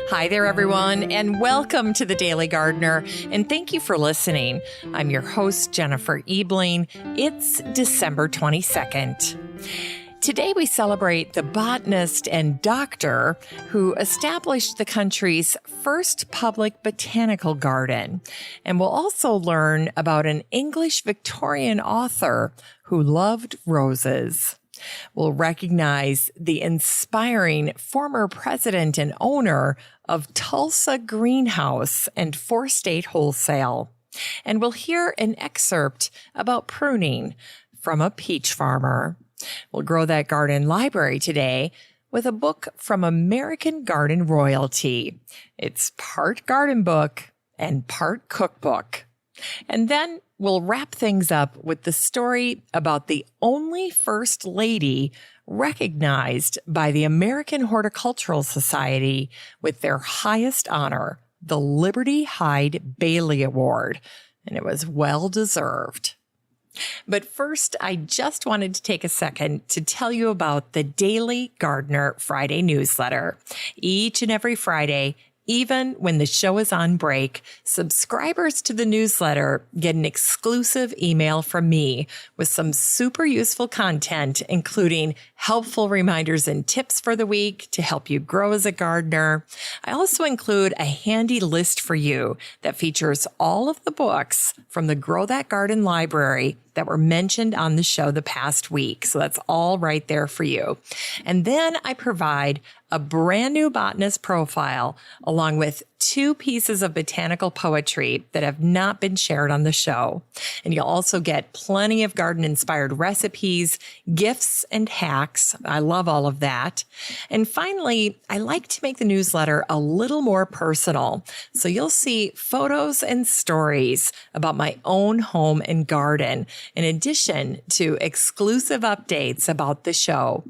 Hi there, everyone, and welcome to The Daily Gardener, and thank you for listening. I'm your host, Jennifer Ebling. It's December 22nd. Today we celebrate the botanist and doctor who established the country's first public botanical garden. And we'll also learn about an English Victorian author who loved roses. We'll recognize the inspiring former president and owner of Tulsa Greenhouse and Four State Wholesale. And we'll hear an excerpt about pruning from a peach farmer. We'll grow that garden library today with a book from American garden royalty. It's part garden book and part cookbook. And then we'll wrap things up with the story about the only First Lady recognized by the American Horticultural Society with their highest honor, the Liberty Hyde Bailey Award. And it was well deserved. But first, I just wanted to take a second to tell you about the Daily Gardener Friday newsletter. Each and every Friday, even when the show is on break, subscribers to the newsletter get an exclusive email from me with some super useful content, including helpful reminders and tips for the week to help you grow as a gardener. I also include a handy list for you that features all of the books from the Grow That Garden library that were mentioned on the show the past week. So that's all right there for you. And then I provide a brand new botanist profile along with 2 pieces of botanical poetry that have not been shared on the show. And you'll also get plenty of garden-inspired recipes, gifts, and hacks. I love all of that. And finally, I like to make the newsletter a little more personal. So you'll see photos and stories about my own home and garden, in addition to exclusive updates about the show.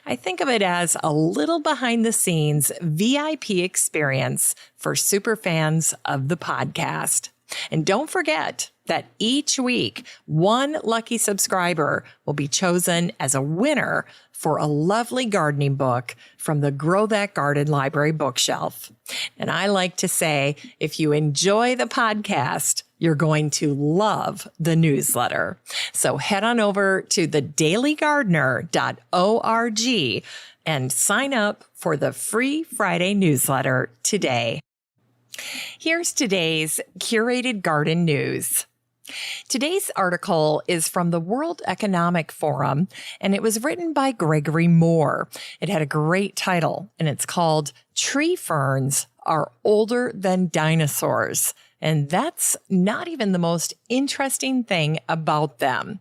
I think of it as a little behind-the-scenes VIP experience for super fans of the podcast. And don't forget that each week, one lucky subscriber will be chosen as a winner for a lovely gardening book from the Grow That Garden library bookshelf. And I like to say, if you enjoy the podcast, you're going to love the newsletter. So head on over to thedailygardener.org and sign up for the free Friday newsletter today. Here's today's curated garden news. Today's article is from the World Economic Forum, and it was written by Gregory Moore. It had a great title, and it's called Tree Ferns Are Older Than Dinosaurs. And that's not even the most interesting thing about them.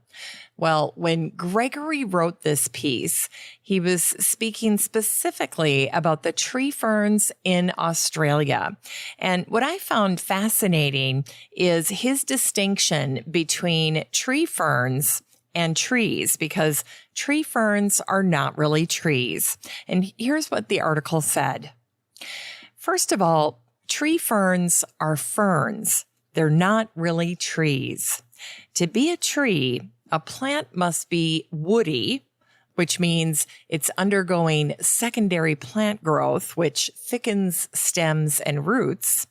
Well, when Gregory wrote this piece, he was speaking specifically about the tree ferns in Australia. And what I found fascinating is his distinction between tree ferns and trees, because tree ferns are not really trees. And here's what the article said. First of all, tree ferns are ferns. They're not really trees. To be a tree, a plant must be woody, which means it's undergoing secondary plant growth, which thickens stems and roots.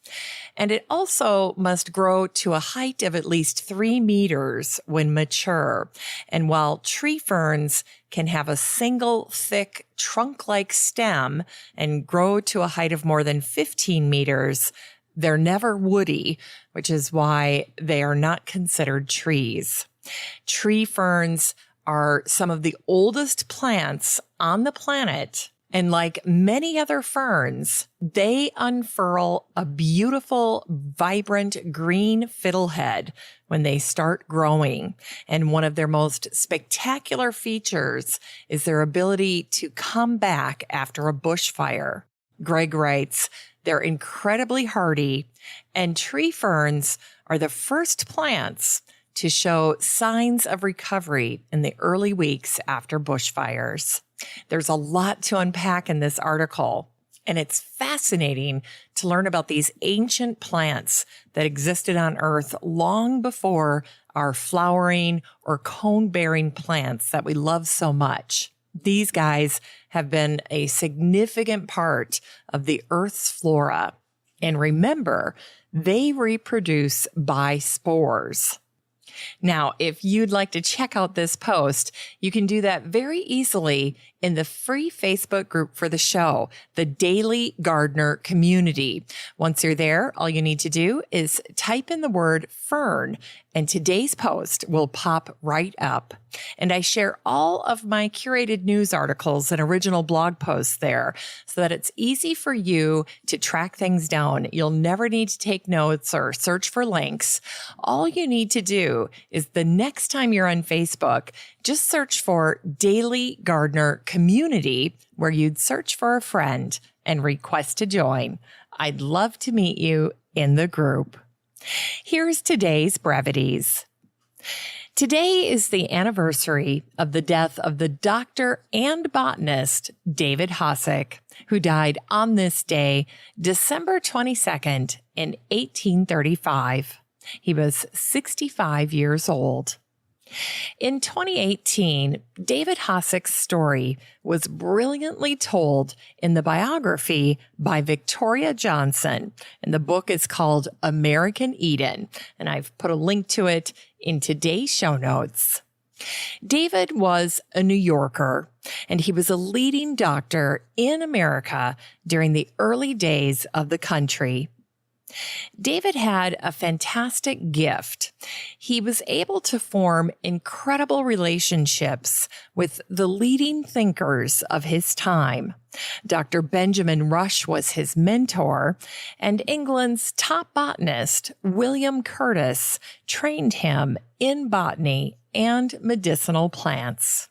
And it also must grow to a height of at least 3 meters when mature. And while tree ferns can have a single thick trunk-like stem and grow to a height of more than 15 meters, they're never woody, which is why they are not considered trees. Tree ferns are some of the oldest plants on the planet, and like many other ferns, they unfurl a beautiful, vibrant green fiddlehead when they start growing. And one of their most spectacular features is their ability to come back after a bushfire. Greg writes, they're incredibly hardy, and tree ferns are the first plants to show signs of recovery in the early weeks after bushfires. There's a lot to unpack in this article, and it's fascinating to learn about these ancient plants that existed on Earth long before our flowering or cone-bearing plants that we love so much. These guys have been a significant part of the Earth's flora. And remember, they reproduce by spores. Now, if you'd like to check out this post, you can do that very easily in the free Facebook group for the show, the Daily Gardener Community. Once you're there, all you need to do is type in the word fern, and today's post will pop right up. And I share all of my curated news articles and original blog posts there so that it's easy for you to track things down. You'll never need to take notes or search for links. All you need to do is the next time you're on Facebook, just search for Daily Gardener Community, where you'd search for a friend and request to join. I'd love to meet you in the group. Here's today's brevities. Today is the anniversary of the death of the doctor and botanist David Hosack, who died on this day, December 22nd, in 1835. He was 65 years old. In 2018, David Hosack's story was brilliantly told in the biography by Victoria Johnson, and the book is called American Eden, and I've put a link to it in today's show notes. David was a New Yorker, and he was a leading doctor in America during the early days of the country. David had a fantastic gift. He was able to form incredible relationships with the leading thinkers of his time. Dr. Benjamin Rush was his mentor, and England's top botanist, William Curtis, trained him in botany and medicinal plants.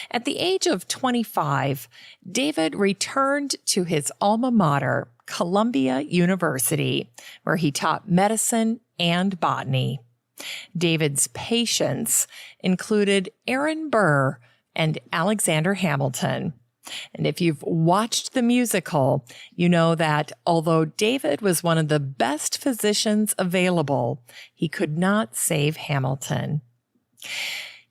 At the age of 25, David returned to his alma mater, Columbia University, where he taught medicine and botany. David's patients included Aaron Burr and Alexander Hamilton. And if you've watched the musical, you know that although David was one of the best physicians available, he could not save Hamilton.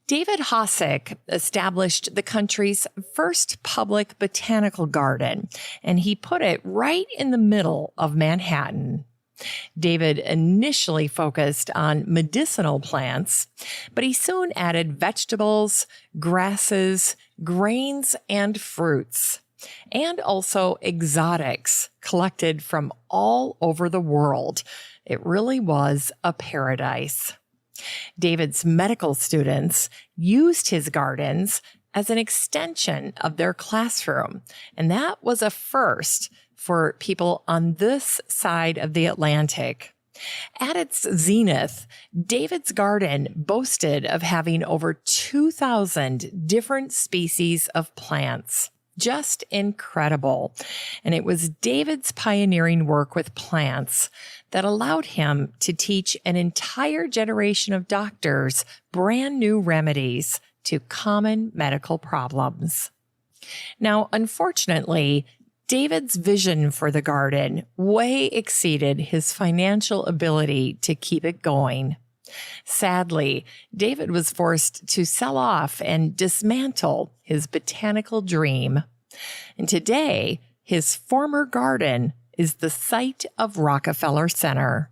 David Hosack established the country's first public botanical garden, and he put it right in the middle of Manhattan. David initially focused on medicinal plants, but he soon added vegetables, grasses, grains, and fruits, and also exotics collected from all over the world. It really was a paradise. David's medical students used his gardens as an extension of their classroom, and that was a first for people on this side of the Atlantic. At its zenith, David's garden boasted of having over 2,000 different species of plants. Just incredible. And it was David's pioneering work with plants that allowed him to teach an entire generation of doctors brand new remedies to common medical problems. Now, unfortunately, David's vision for the garden way exceeded his financial ability to keep it going. Sadly, David was forced to sell off and dismantle his botanical dream. And today, his former garden is the site of Rockefeller Center.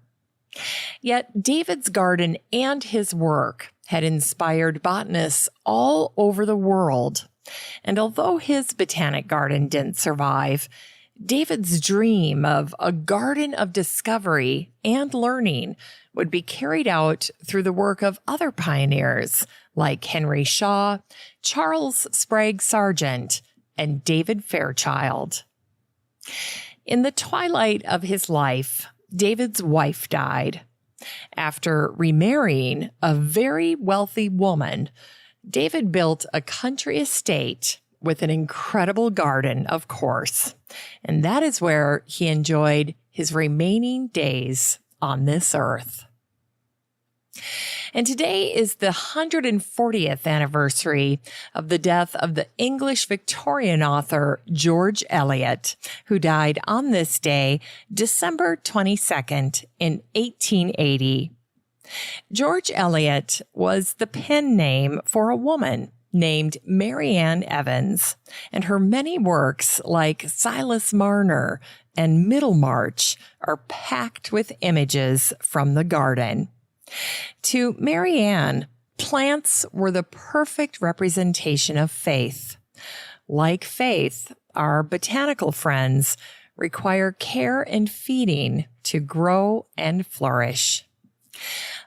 Yet David's garden and his work had inspired botanists all over the world. And although his botanic garden didn't survive, David's dream of a garden of discovery and learning would be carried out through the work of other pioneers like Henry Shaw, Charles Sprague Sargent, and David Fairchild. In the twilight of his life, David's wife died. After remarrying a very wealthy woman, David built a country estate with an incredible garden, of course, and that is where he enjoyed his remaining days on this earth. And today is the 140th anniversary of the death of the English Victorian author George Eliot, who died on this day, December 22nd, in 1880. George Eliot was the pen name for a woman named Mary Ann Evans, and her many works like Silas Marner and Middlemarch are packed with images from the garden. To Mary Ann, plants were the perfect representation of faith. Like faith, our botanical friends require care and feeding to grow and flourish.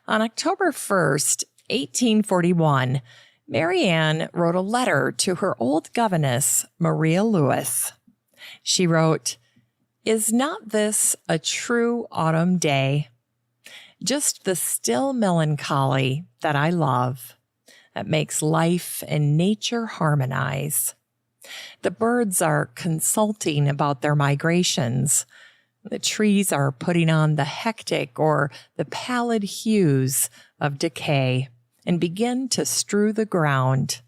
On October 1st, 1841, Mary Ann wrote a letter to her old governess, Maria Lewis. She wrote, "Is not this a true autumn day? Just the still melancholy that I love, that makes life and nature harmonize. The birds are consulting about their migrations. The trees are putting on the hectic or the pallid hues of decay and begin to strew the ground,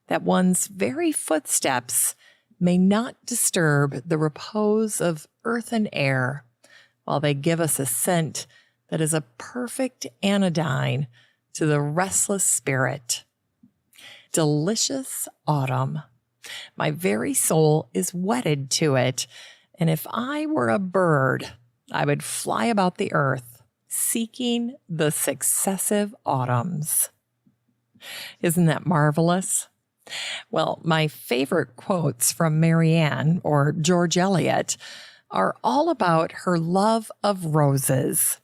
that one's very footsteps may not disturb the repose of earth and air, while they give us a scent that is a perfect anodyne to the restless spirit. Delicious autumn. My very soul is wedded to it, and if I were a bird, I would fly about the earth, seeking the successive autumns." Isn't that marvelous? Well, my favorite quotes from Mary Ann, or George Eliot, are all about her love of roses.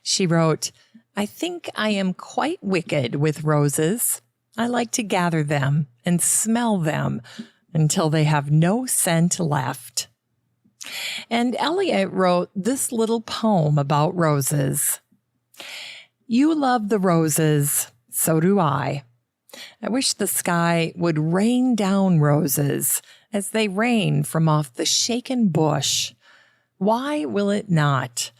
She wrote, "I think I am quite wicked with roses. I like to gather them and smell them until they have no scent left." And Eliot wrote this little poem about roses. "You love the roses, so do I. I wish the sky would rain down roses as they rain from off the shaken bush. Why will it not?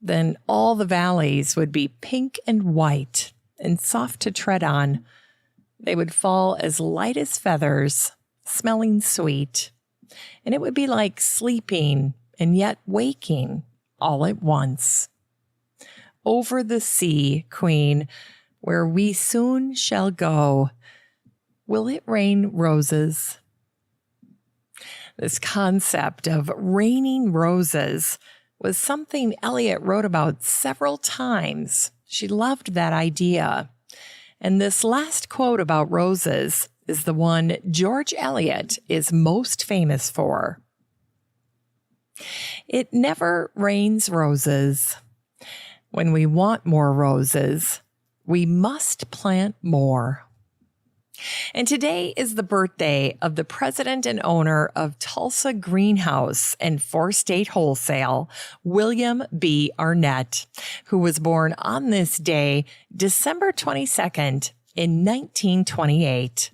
Then all the valleys would be pink and white and soft to tread on. They would fall as light as feathers, smelling sweet. And it would be like sleeping and yet waking all at once. Over the sea, Queen, where we soon shall go, will it rain roses?" This concept of raining roses was something Eliot wrote about several times. She loved that idea. And this last quote about roses is the one George Eliot is most famous for. "It never rains roses. When we want more roses, we must plant more." And today is the birthday of the president and owner of Tulsa Greenhouse and Four State Wholesale, William B. Arnett, who was born on this day, December 22nd, in 1928.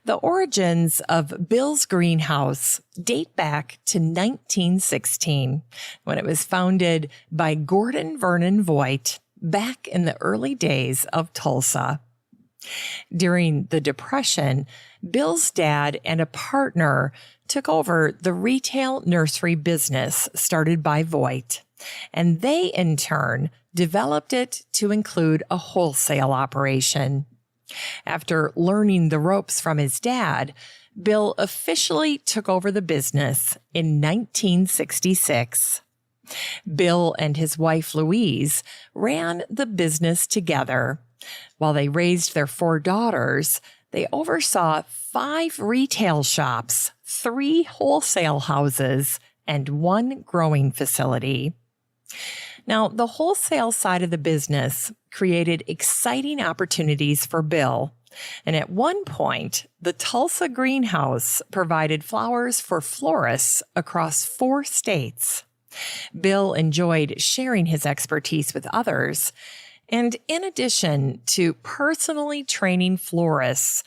The origins of Bill's Greenhouse date back to 1916, when it was founded by Gordon Vernon Voigt back in the early days of Tulsa. During the Depression, Bill's dad and a partner took over the retail nursery business started by Voigt, and they, in turn, developed it to include a wholesale operation. After learning the ropes from his dad, Bill officially took over the business in 1966. Bill and his wife Louise ran the business together. While they raised their 4 daughters, they oversaw 5 retail shops, 3 wholesale houses, and 1 growing facility. Now, the wholesale side of the business created exciting opportunities for Bill. And at one point, the Tulsa Greenhouse provided flowers for florists across 4 states. Bill enjoyed sharing his expertise with others. And in addition to personally training florists,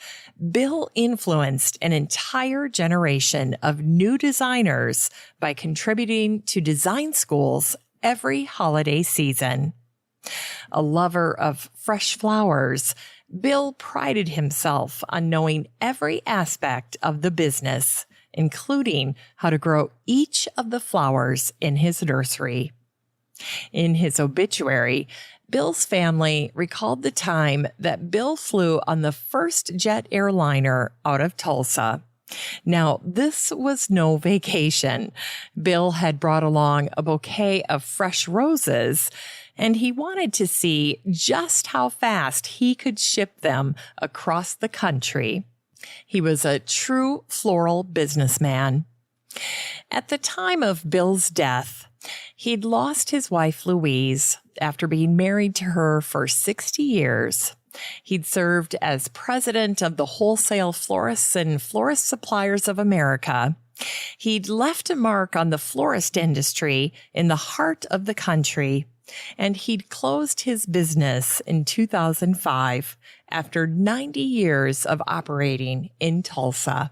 Bill influenced an entire generation of new designers by contributing to design schools every holiday season. A lover of fresh flowers, Bill prided himself on knowing every aspect of the business, including how to grow each of the flowers in his nursery. In his obituary, Bill's family recalled the time that Bill flew on the first jet airliner out of Tulsa. Now, this was no vacation. Bill had brought along a bouquet of fresh roses, and he wanted to see just how fast he could ship them across the country. He was a true floral businessman. At the time of Bill's death, he'd lost his wife, Louise, after being married to her for 60 years. He'd served as president of the Wholesale Florists and Florist Suppliers of America. He'd left a mark on the florist industry in the heart of the country, and he'd closed his business in 2005 after 90 years of operating in Tulsa.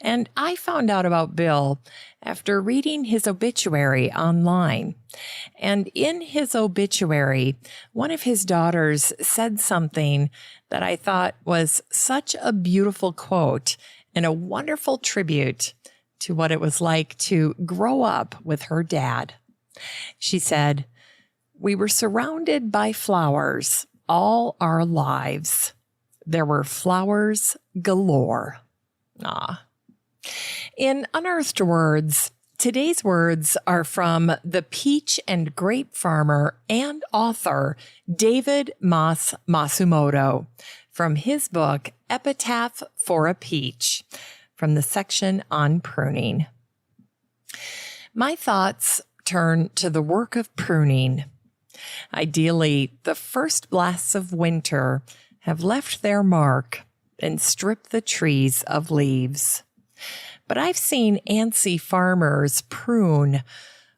And I found out about Bill after reading his obituary online. And in his obituary, one of his daughters said something that I thought was such a beautiful quote and a wonderful tribute to what it was like to grow up with her dad. She said, "We were surrounded by flowers all our lives. There were flowers galore." In Unearthed Words, today's words are from the peach and grape farmer and author David Masumoto from his book Epitaph for a Peach, from the section on pruning. My thoughts turn to the work of pruning. Ideally, the first blasts of winter have left their mark and stripped the trees of leaves. But I've seen antsy farmers prune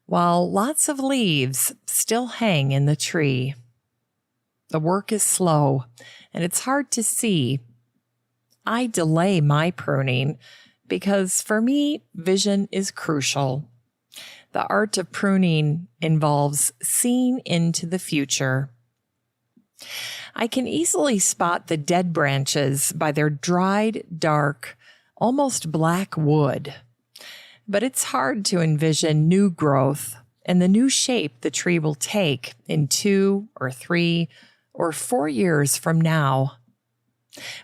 while lots of leaves still hang in the tree. The work is slow and it's hard to see. I delay my pruning because for me, vision is crucial. The art of pruning involves seeing into the future. I can easily spot the dead branches by their dried, dark, almost black wood. But it's hard to envision new growth and the new shape the tree will take in 2 or 3 or 4 years from now.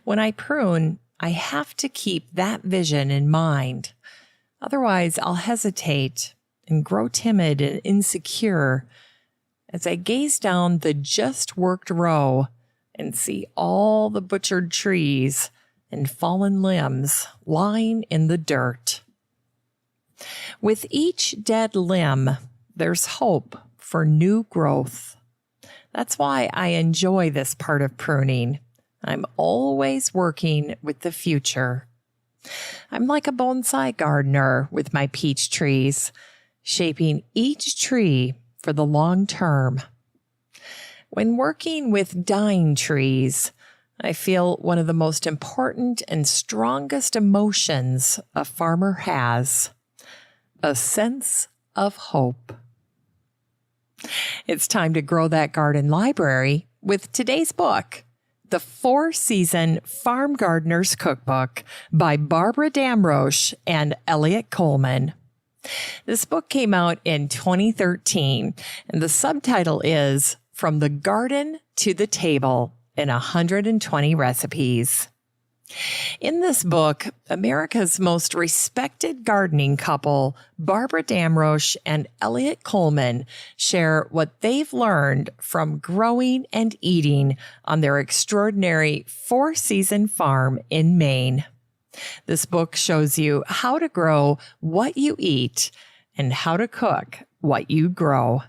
When I prune, I have to keep that vision in mind. Otherwise, I'll hesitate and grow timid and insecure as I gaze down the just worked row and see all the butchered trees and fallen limbs lying in the dirt. With each dead limb, there's hope for new growth. That's why I enjoy this part of pruning. I'm always working with the future. I'm like a bonsai gardener with my peach trees, shaping each tree for the long term. When working with dying trees, I feel one of the most important and strongest emotions a farmer has, a sense of hope. It's time to grow that garden library with today's book, The 4-Season Farm Gardener's Cookbook by Barbara Damrosch and Eliot Coleman. This book came out in 2013, and the subtitle is From the Garden to the Table in 120 Recipes. In this book, America's most respected gardening couple, Barbara Damrosch and Eliot Coleman, share what they've learned from growing and eating on their extraordinary 4-season farm in Maine. This book shows you how to grow what you eat and how to cook what you grow.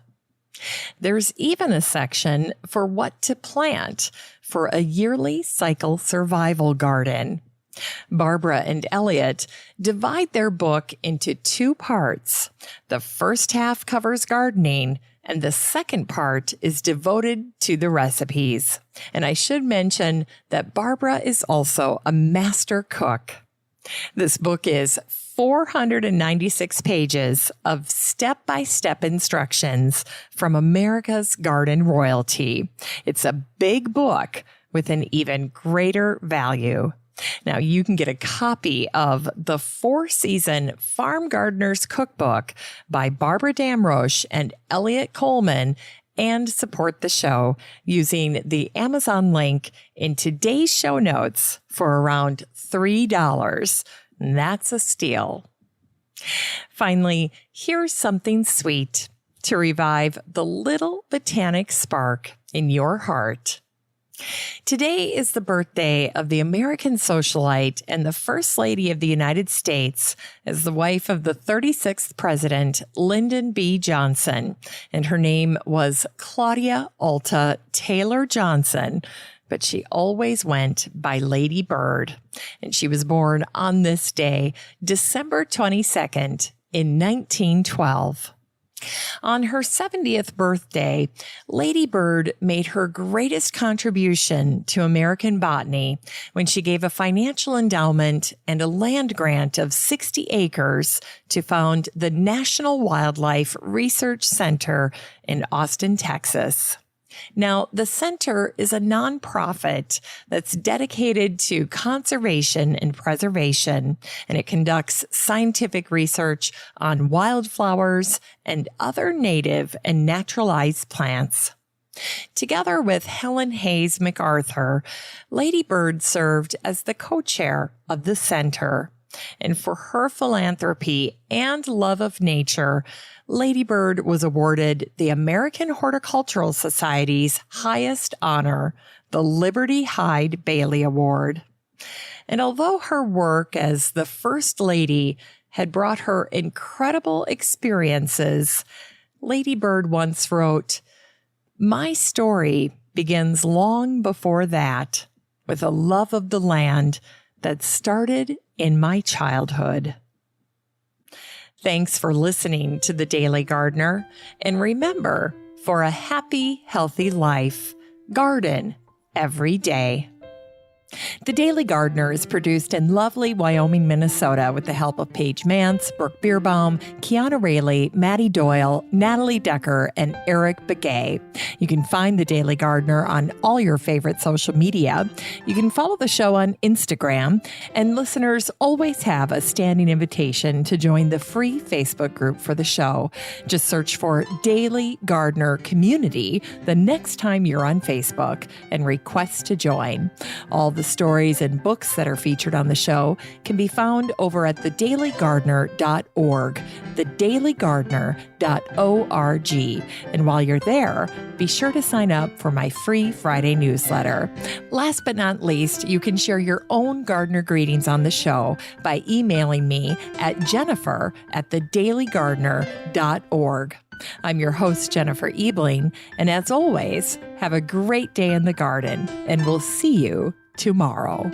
There's even a section for what to plant for a yearly cycle survival garden. Barbara and Eliot divide their book into 2 parts. The first half covers gardening, and the second part is devoted to the recipes. And I should mention that Barbara is also a master cook. This book is 496 pages of step-by-step instructions from America's garden royalty. It's a big book with an even greater value. Now, you can get a copy of the 4-Season Farm Gardener's Cookbook by Barbara Damrosch and Eliot Coleman and support the show using the Amazon link in today's show notes for around $3. That's a steal. Finally, here's something sweet to revive the little botanic spark in your heart. Today is the birthday of the American socialite and the First Lady of the United States as the wife of the 36th President, Lyndon B. Johnson, and her name was Claudia Alta Taylor Johnson, but she always went by Lady Bird, and she was born on this day, December 22nd, in 1912. On her 70th birthday, Lady Bird made her greatest contribution to American botany when she gave a financial endowment and a land grant of 60 acres to found the National Wildlife Research Center in Austin, Texas. Now, the center is a nonprofit that's dedicated to conservation and preservation, and it conducts scientific research on wildflowers and other native and naturalized plants. Together with Helen Hayes MacArthur, Lady Bird served as the co-chair of the center. And for her philanthropy and love of nature, Lady Bird was awarded the American Horticultural Society's highest honor, the Liberty Hyde Bailey Award. And although her work as the First Lady had brought her incredible experiences, Lady Bird once wrote, "My story begins long before that, with a love of the land that started in my childhood." Thanks for listening to The Daily Gardener. And remember, for a happy, healthy life, garden every day. The Daily Gardener is produced in lovely Wyoming, Minnesota with the help of Paige Mance, Brooke Bierbaum, Kiana Rayleigh, Maddie Doyle, Natalie Decker, and Eric Begay. You can find The Daily Gardener on all your favorite social media. You can follow the show on Instagram, and listeners always have a standing invitation to join the free Facebook group for the show. Just search for Daily Gardener Community the next time you're on Facebook and request to join. All the stories and books that are featured on the show can be found over at thedailygardener.org, thedailygardener.org. And while you're there, be sure to sign up for my free Friday newsletter. Last but not least, you can share your own gardener greetings on the show by emailing me at jennifer@thedailygardener.org. I'm your host, Jennifer Ebling, and as always, have a great day in the garden, and we'll see you tomorrow.